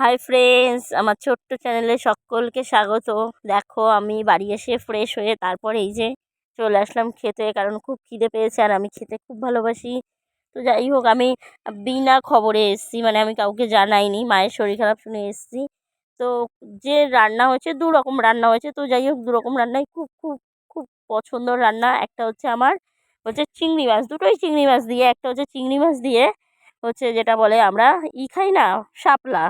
Hi friends, আমার ছোট্ট চ্যানেলে সকলকে স্বাগত। দেখো আমি বাড়ি এসে ফ্রেশ হয়ে তারপর এই যে চলে আসলাম খেতে, কারণ খুব খিদে পেয়েছে আর আমি খেতে খুব ভালোবাসি। তো যাই হোক, আমি বিনা খবরে এসেছি, মানে আমি কাউকে জানাইনি, মায়ের শরীর খারাপ শুনে এসেছি। তো যে রান্না হয়েছে, দু রকম রান্না হয়েছে। তো যাই হোক, দু রকম রান্নাই খুব খুব খুব পছন্দর রান্না। একটা হচ্ছে আমার হচ্ছে চিংড়ি মাছ, দুটোই চিংড়ি মাছ দিয়ে। একটা হচ্ছে চিংড়ি মাছ দিয়ে হচ্ছে যেটা বলে আমরা খাই না, শাপলা,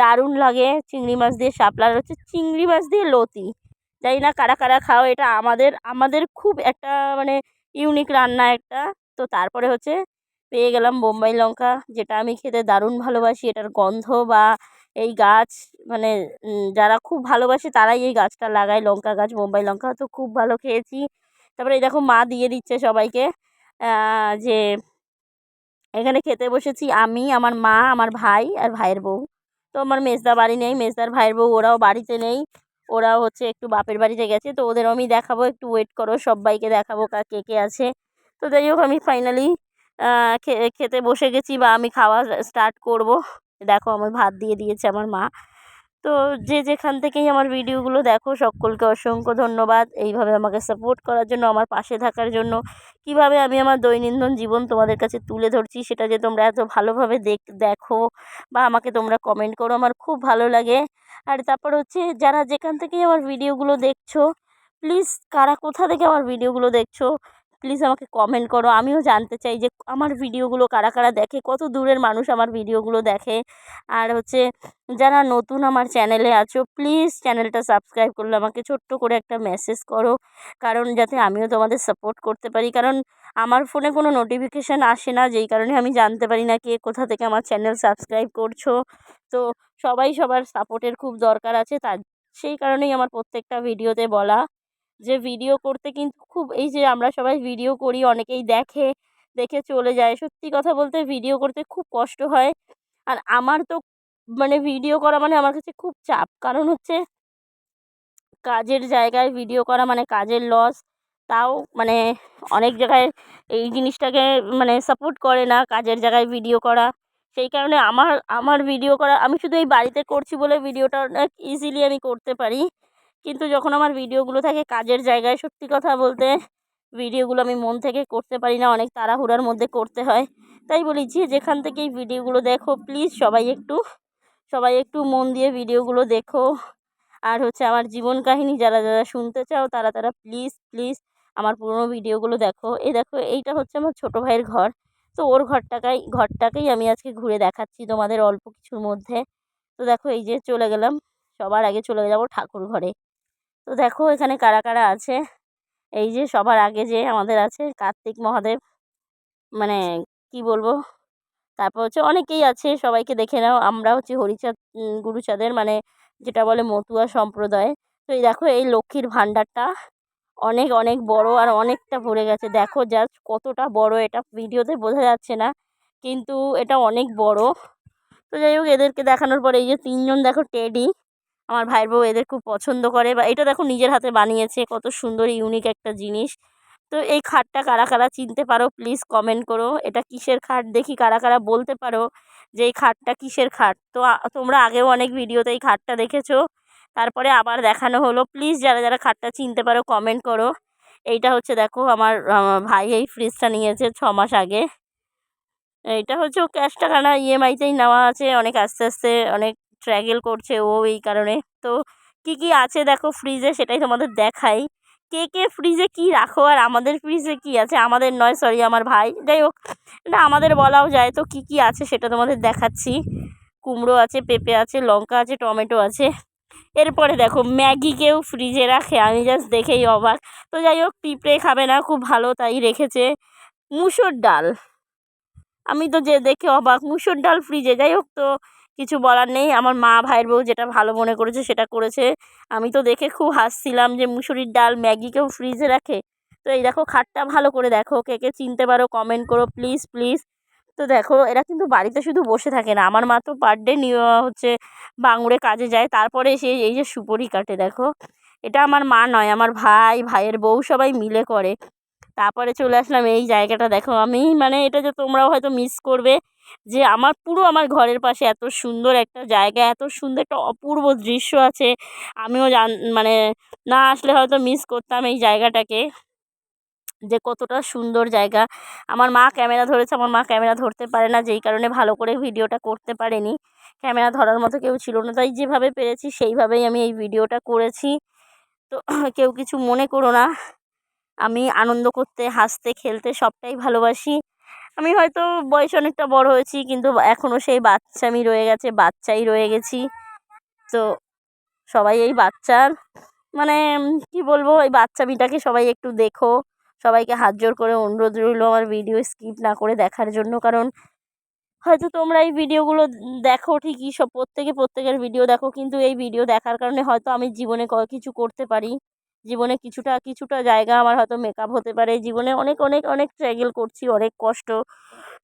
দারুণ লাগে। চিংড়ি মাছ দিয়ে শাপলার হচ্ছে চিংড়ি মাছ দিয়ে লতি। জানি না কারা কারা খাও, এটা আমাদের আমাদের খুব একটা মানে ইউনিক রান্না একটা। তো তারপরে হচ্ছে পেয়ে গেলাম বোম্বাই লঙ্কা, যেটা আমি খেতে দারুণ ভালোবাসি। এটার গন্ধ বা এই গাছ, মানে যারা খুব ভালোবাসে তারাই এই গাছটা লাগায়, লঙ্কা গাছ, বোম্বাই লঙ্কা। তো খুব ভালো খেয়েছি। তারপরে এই দেখো মা দিয়ে দিচ্ছে সবাইকে, যে এখানে খেতে বসেছি আমি, আমার মা, আমার ভাই আর ভাইয়ের বউ। তো আমার মেজদা বাড়ি নেই, মেজদার ভাইয়ের বউ ওরাও বাড়িতে নেই, ওরাও হচ্ছে একটু বাপের বাড়িতে গেছে। তো ওদের আমি দেখাবো, একটু ওয়েট করো, সবাইকে দেখাবো কে কে আছে। তো যাই হোক, আমি ফাইনালি খেতে বসে গেছি, বা আমি খাওয়া স্টার্ট করব। দেখো আমার ভাত দিয়ে দিয়েছে আমার মা। তো যে যেখান থেকেই আমার ভিডিওগুলো দেখো, সকলকে অসংখ্য ধন্যবাদ এইভাবে আমাকে সাপোর্ট করার জন্য, আমার পাশে থাকার জন্য। কিভাবে আমি আমার দৈনন্দিন জীবন তোমাদের কাছে তুলে ধরছি, সেটা যে তোমরা এত ভালোভাবে দেখো বা আমাকে তোমরা কমেন্ট করো, আমার খুব ভালো লাগে। আর তারপর হচ্ছে যারা যেখান থেকেই আমার ভিডিওগুলো দেখছো, প্লিজ কারা কোথা থেকে আমার ভিডিওগুলো দেখছো, প্লিজ আমাকে কমেন্ট করো। আমিও জানতে চাই যে আমার ভিডিওগুলো কারা কারা দেখে, কত দূরের মানুষ আমার ভিডিওগুলো দেখে। আর হচ্ছে যারা নতুন আমার চ্যানেলে আছো, প্লিজ চ্যানেলটা সাবস্ক্রাইব করলে আমাকে ছোট্ট করে একটা মেসেজ করো, কারণ যাতে আমিও তোমাদের সাপোর্ট করতে পারি। কারণ আমার ফোনে কোনো নোটিফিকেশান আসে না, যেই কারণে আমি জানতে পারি না কে কোথা থেকে আমার চ্যানেল সাবস্ক্রাইব করছো। তো সবাই সবার সাপোর্টের খুব দরকার আছে, তার সেই কারণেই আমার প্রত্যেকটা ভিডিওতে বলা যে ভিডিও করতে কিন্তু খুব, এই যে আমরা সবাই ভিডিও করি, অনেকেই দেখে, দেখে চলে যায়। সত্যি কথা বলতে ভিডিও করতে খুব কষ্ট হয়। আর আমার তো মানে ভিডিও করা মানে আমার কাছে খুব চাপ, কারণ হচ্ছে কাজের জায়গায় ভিডিও করা মানে কাজের লস। তাও মানে অনেক জায়গায় এই জিনিসটাকে মানে সাপোর্ট করে না, কাজের জায়গায় ভিডিও করা। সেই কারণে আমার আমার ভিডিও করা, আমি শুধু এই বাড়িতে করছি বলে ভিডিওটা অনেক ইজিলি আমি করতে পারি। কিন্তু যখন আমার ভিডিওগুলো থাকে কাজের জায়গায়, সত্যি কথা বলতে ভিডিওগুলো আমি মন থেকে করতে পারি না, অনেক তাড়াহুড়ার মধ্যে করতে হয়। তাই বলি যে যেখান থেকে এই ভিডিওগুলো দেখো, প্লিজ সবাই একটু মন দিয়ে ভিডিওগুলো দেখো। আর হচ্ছে আমার জীবন কাহিনী যারা যারা শুনতে চাও, তারা তারা প্লিজ প্লিজ আমার পুরোনো ভিডিওগুলো দেখো। এই দেখো, এইটা হচ্ছে আমার ছোটো ভাইয়ের ঘর। তো ওর ঘরটাকেই আমি আজকে ঘুরে দেখাচ্ছি তোমাদের অল্প কিছুর মধ্যে। তো দেখো এই যে চলে গেলাম, সবার আগে চলে যাবো ঠাকুর ঘরে। তো দেখো এখানে কারা কারা আছে। এই যে সবার আগে যে আমাদের আছে কার্তিক মহাদেব, মানে কি বলবো। তারপর হচ্ছে অনেকেই আছে, সবাইকে দেখে নাও। আমরা হচ্ছে হরিচাঁদ গুরুচাঁদের, মানে যেটা বলে মতুয়া সম্প্রদায়। তো এই দেখো এই লক্ষ্মীর ভাণ্ডারটা অনেক অনেক বড়, আর অনেকটা ভরে গেছে। দেখো জাস্ট কতটা বড়, এটা ভিডিওতে বোঝা যাচ্ছে না, কিন্তু এটা অনেক বড়। তো যাই হোক, এদেরকে দেখানোর পরে এই যে তিনজন দেখো টেডি, আমার ভাইয়ের বউ এদের খুব পছন্দ করে। বা এটা দেখো নিজের হাতে বানিয়েছে, কত সুন্দর ইউনিক একটা জিনিস। তো এই খাটটা কারা কারা চিনতে পারো, প্লিজ কমেন্ট করো। এটা কিসের খাট দেখি, কারা কারা বলতে পারো যে এই খাটটা কিসের খাট। তো তোমরা আগেও অনেক ভিডিওতে এই খাটটা দেখেছো, তারপরে আবার দেখানো হলো। প্লিজ যারা যারা খাটটা চিনতে পারো কমেন্ট করো। এইটা হচ্ছে দেখো আমার ভাই এই ফ্রিজটা নিয়েছে 6 মাস আগে। এইটা হচ্ছে ও ক্যাশ টাকা না, ইএমআইতেই নেওয়া আছে। অনেক আস্তে আস্তে অনেক স্ট্রাগল করছে ও এই কারণে। তো কি কি আছে দেখো ফ্রিজে, সেটাই তোমাদের দেখাই। কে কে ফ্রিজে কি রাখো, আর আমাদের ফ্রিজে কি আছে, আমাদের নয় সরি আমার ভাই, যাই হোক এটা আমাদের বলাও যায়। তো কি কি আছে সেটা তোমাদের দেখাচ্ছি। কুমড়ো আছে, পেঁপে আছে, লঙ্কা আছে, টমেটো আছে। এরপরে দেখো ম্যাগিকেও ফ্রিজে রাখে, আমি জাস্ট দেখেই অবাক। তো যাই হোক, পিঁপড়ে খাবে না, খুব ভালো তাই রেখেছে। মুসুর ডাল, আমি তো যে দেখে অবাক, মুসুর ডাল ফ্রিজে। যাই হোক, তো কিছু বলার নেই, আমার মা ভাইয়ের বউ যেটা ভালো মনে করেছে সেটা করেছে। আমি তো দেখে খুব হাসছিলাম যে মুসুরির ডাল ম্যাগিকেও ফ্রিজে রাখে। তো এই দেখো খাটটা ভালো করে দেখো, কে কে চিনতে পারো কমেন্ট করো প্লিজ প্লিজ। তো দেখো এরা কিন্তু বাড়িতে শুধু বসে থাকে না, আমার মা তো পার ডে হচ্ছে বাঙুরে কাজে যায়, তারপরে এসে এই যে সুপুরি কাটে। দেখো এটা আমার মা নয়, আমার ভাই, ভাইয়ের বউ সবাই মিলে করে। তারপরে চলে আসলাম এই জায়গাটা, দেখো আমি মানে এটা যে তোমরাও হয়তো মিস করবে, যে আমার ঘরের পাশে এত সুন্দর একটা জায়গা, এত সুন্দর একটা অপূর্ব দৃশ্য আছে। আমিও মানে না আসলে হয়তো মিস করতাম এই জায়গাটাকে, যে কতটা সুন্দর জায়গা। আমার মা ক্যামেরা ধরেছে, আমার মা ক্যামেরা ধরতে পারে না, যেই কারণে ভালো করে ভিডিওটা করতে পারেনি। ক্যামেরা ধরার মতো কেউ ছিল না, তাই যেভাবে পেরেছি সেইভাবেই আমি এই ভিডিওটা করেছি। তো কেউ কিছু মনে করো না, আমি আনন্দ করতে, হাসতে, খেলতে সবটাই ভালোবাসি। আমি হয়তো বয়সে অনেকটা বড় হয়েছি, কিন্তু এখনও সেই বাচ্চামি রয়ে গেছে, বাচ্চাই রয়ে গেছি। তো সবাই এই বাচ্চার মানে কি বলবো, এই বাচ্চামিটাকে সবাই একটু দেখো। সবাইকে হাত জোড় করে অনুরোধ রইল আমার ভিডিও স্কিপ না করে দেখার জন্য, কারণ হয়তো তোমরা এই ভিডিওগুলো দেখো ঠিকই, সব প্রত্যেকের ভিডিও দেখো, কিন্তু এই ভিডিও দেখার কারণে হয়তো আমি জীবনে কিছু করতে পারি, জীবনে কিছুটা জায়গা আমার হয়তো মেকআপ হতে পারে। জীবনে অনেক অনেক অনেক স্ট্রাগল করছি, অনেক কষ্ট,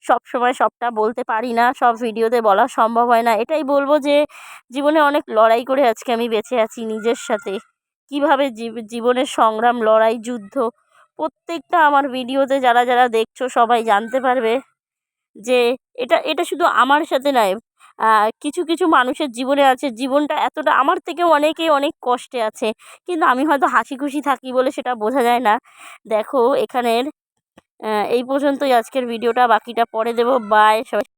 সব সময় সবটা বলতে পারি না, সব ভিডিওতে বলা সম্ভব হয় না। এটাই বলবো যে জীবনে অনেক লড়াই করে আজকে আমি বেঁচে আছি নিজের সাথে। কীভাবে জীবনের সংগ্রাম, লড়াই, যুদ্ধ প্রত্যেকটা আমার ভিডিওতে যারা যারা দেখছো সবাই জানতে পারবে যে এটা শুধু আমার সাথে নয়, কিছু কিছু মানুষের জীবনে আছে, জীবনটা এতটা আমার থেকেও অনেকেই অনেক কষ্টে আছে, কিন্তু আমি হয়তো হাসি খুশি থাকি বলে সেটা বোঝা যায় না। দেখো এখানের এই পর্যন্তই আজকের ভিডিওটা, বাকিটা পরে দেবো। বাই সবাই।